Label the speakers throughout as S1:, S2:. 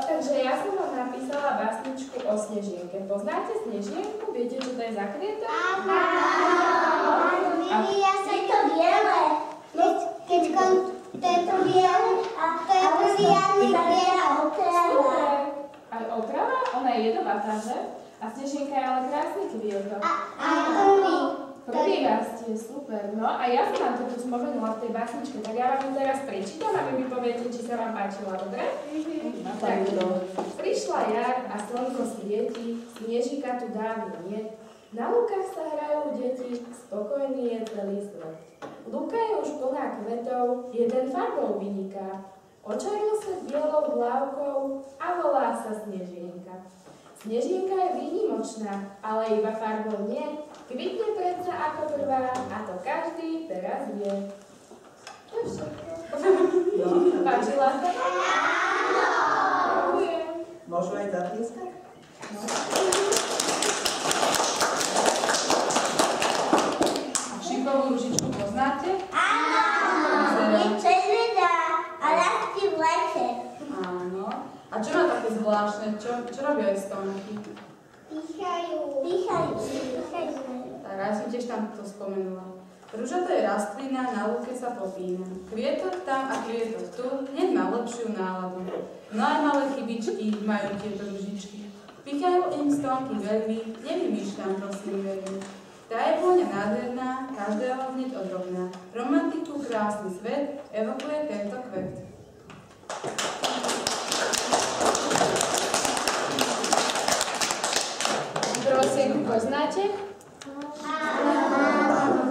S1: Takže ja som vám napísala básničku o Snežienke. Poznáte Snežienku? Viete, čo to je za kvietok?
S2: Áno. Ja sa to biele. Keď to je to biele, a to je prvý jarný biela otrava.
S1: A otrava? Ona je jedovatá, že? A Snežienka je ale krásny kvietok.
S2: A prvý.
S1: Prvý rastie, super. No a ja som vám to tu spomenula v tej básničke, tak ja vám ju teraz prečítam a vy mi poviete, či sa vám páčila, dobre? Tak, prišla jar a slnko svieti, snežika tu dávno nie. Na lúkach sa hrajú deti, spokojný je celý svet. Lúka je už plná kvetov, jeden farbou vyniká. Očaril sa bielou hlávkou a volá sa Snežienka. Snežienka je výnimočná, ale iba farbou nie. Kvitne predsa ako prvá a to každý teraz vie. To je všetko. Páčila sa? Áno! Ďakujem.
S3: Môžu aj zatlieskať?
S1: A šikovú ružičku poznáte?
S2: Áno! Je červená a rastie v lete.
S1: Áno. A čo má také zvláštne? Čo robia aj stonky?
S2: Pýchajú.
S1: Tak ja som tiež tam to spomenula. Ruža to je rastlina, na lúke sa popína. Kvietok tam a kvietok tu, hneď má lepšiu náladu. No aj malé chybičky majú tieto ružičky. Pýchajú im stonky veľmi, nevymýšľam prosím veľmi. Tá je vôňa nádherná, každého hneď odrovná. Romantiku, krásny svet evokuje tento kvet. Prvosienku poznáte?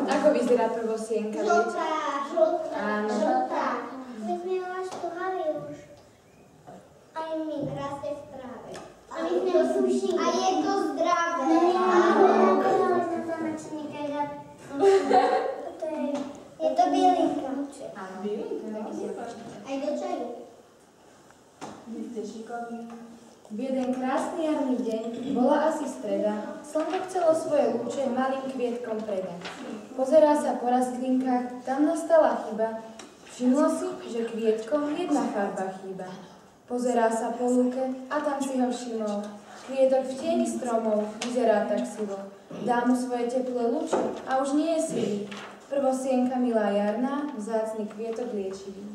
S1: Ako vyzerá prvosienka?
S2: Žltá.
S1: Áno.
S2: My sme vás tu mali už. Aj my krásne v tráve. A my sme ho sušili. A je to zdravé. Je to bielinka.
S1: Áno, bielinka.
S2: Aj do čaju.
S1: Vy ste šikovní.
S4: V jeden krásny jarný deň bola asi streda, slnko chcelo svoje lúče malým kvietkom predať. Pozerá sa po rastlinkách, tam nastala chyba. Všimlo si, že kvietkom jedna farba chýba. Pozerá sa po lúke a tam si ho všimol. Kvietok v tieni stromov vyzerá tak sivo. Dá mu svoje teplé lúče a už nie je sivý. Prvosienka milá jarná, vzácny kvietok liečivý.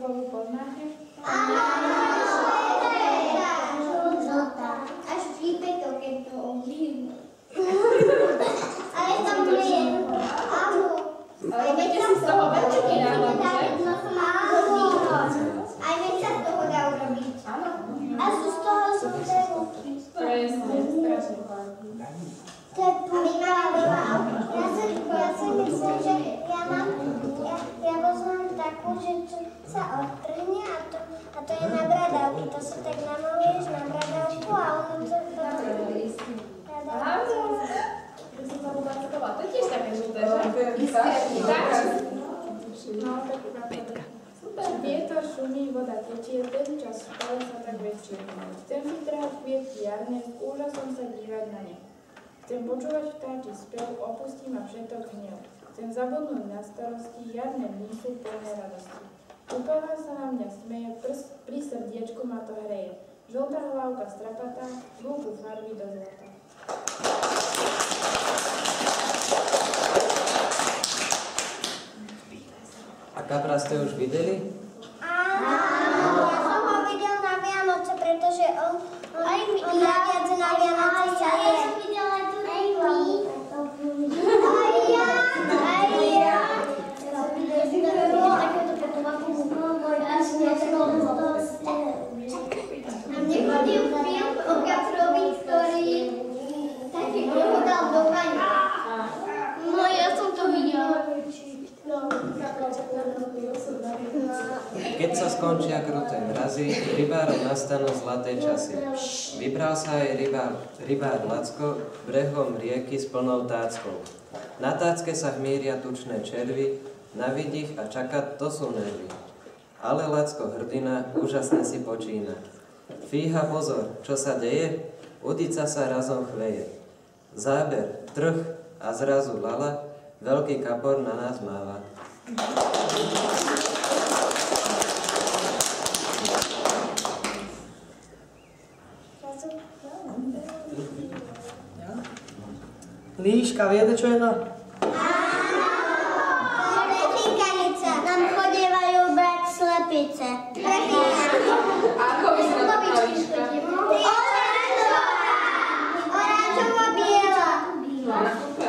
S1: Poznáte?
S2: Až šípe to, keď to oblíbe. Ale tam nie. Áno.
S1: Ale viete si z toho veľký náhľad, že?
S2: Áno. Aj veď sa z toho dá urobiť.
S1: Áno.
S2: A z toho sú teruky.
S1: Presne, strašne kvalitný.
S2: A my máme ja si myslím, že ja poznám takú, že sa odtrhne a to je na bradavky. To sa tak namaluješ na bradavku a ono to odtrhne.
S1: Áno. To som sa vôbec skovala. To je tiež také žlté, že? No, tak super. Vietor šumí, voda tečie, ten čas v škole sa tak väčšie. Chcem si trhať kvietky jarné, s úžasom sa dívať na ne. Chcem počúvať vtáči spev, opustím a všetok hnev. Chcem zabudnúť na starosti, jarné dni sú plné radosti. Úplná sa na mňa smeje, pri srdiečku ma to hreje. Žltá hlavka strapatá, lúku farby do zlata.
S5: A kapra ste už videli?
S2: Áno, ja som ho videl na Vianoce, pretože on najviac na Vianoce sa je. Ja som videla tu aj my. Aj ja. Nám nechodil film o Kaprovi, ktorý taký ho dal do vani. No, ja som to videla.
S5: Keď sa skončia kruté mrazy, rybárom nastanú zlaté časy. Vybral sa aj rybár Lacko brehom rieky s plnou táckou. Na tácke sa hmíria tučné červy, na vidich a čakať to sú nervy. Ale Lacko hrdina úžasne si počína. Fíha, pozor, čo sa deje? Udica sa razom chveje. Záber, trh a zrazu lala, Veľký kapor na nás máva.
S3: Líška, viete, čo je to?
S2: Prefíkanica. Nám chodievajú brať slepice.
S1: Ako vyzerá tá líška?
S2: Oranžovo-biela.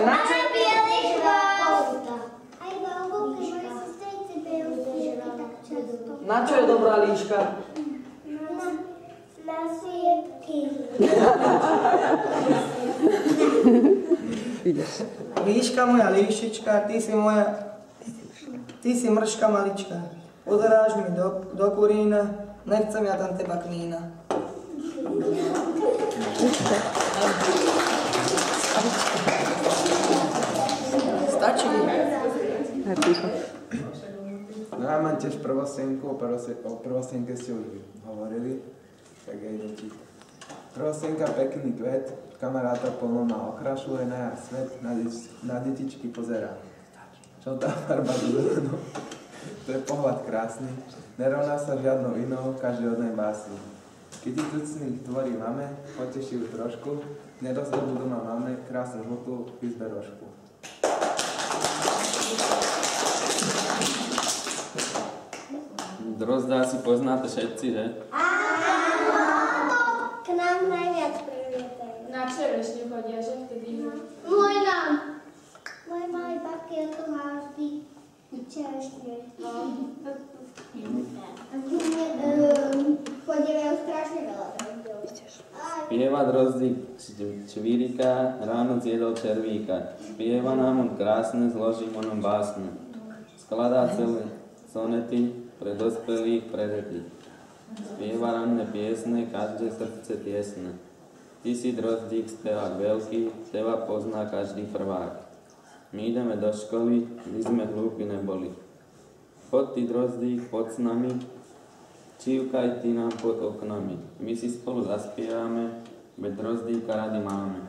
S2: Máme bielý chvost. Aj bobulky, moje sestrice berú líšky tak často.
S3: Na čo je dobrá líška?
S2: Na sliepky.
S3: Líška moja líšička, ty si mrška malička. Pozeráš mi do kurína, nechcem ja tam teba knína. Stačí.
S6: No ja mám tiež prvosenku, o prvosenke ste už hovorili, tak ja idem čítať. Prvosenka pekný kvet, kamaráta plno ma okrašľuje na jar svet, na detičky pozerá. Čo tá farba zelenou? To je pohľad krásny, nerovná sa žiadnou inou, každej od nej básni. Keď ti tucných tvorí máme, poteší ju trošku, nedozdobu doma máme, krásnu žltú v izbe rožku.
S7: Drozda si poznáte všetci, že?
S2: K nám najviac prilietajú.
S1: Na čerešňu chodia, že vtedy?
S2: Môj nám. Moje malé babky o to má vždy čerešne. Chodievajú strašne veľa.
S7: Spieva drozdy čvírika, ráno zjedol červíka. Spieva nám on krásne, zložím onom básne. Skladá celé sonety pre dospelých, pre deti. Spieva ranné piesne, každé srdce tiesne. Ty si drozdík, spevák veľký, teba pozná každý prvák. My ideme do školy, my sme hlúpi neboli. Poď ty drozdík, poď s nami, čívkaj ty nám pod oknami. My si spolu zaspievame, veď drozdíka rady máme.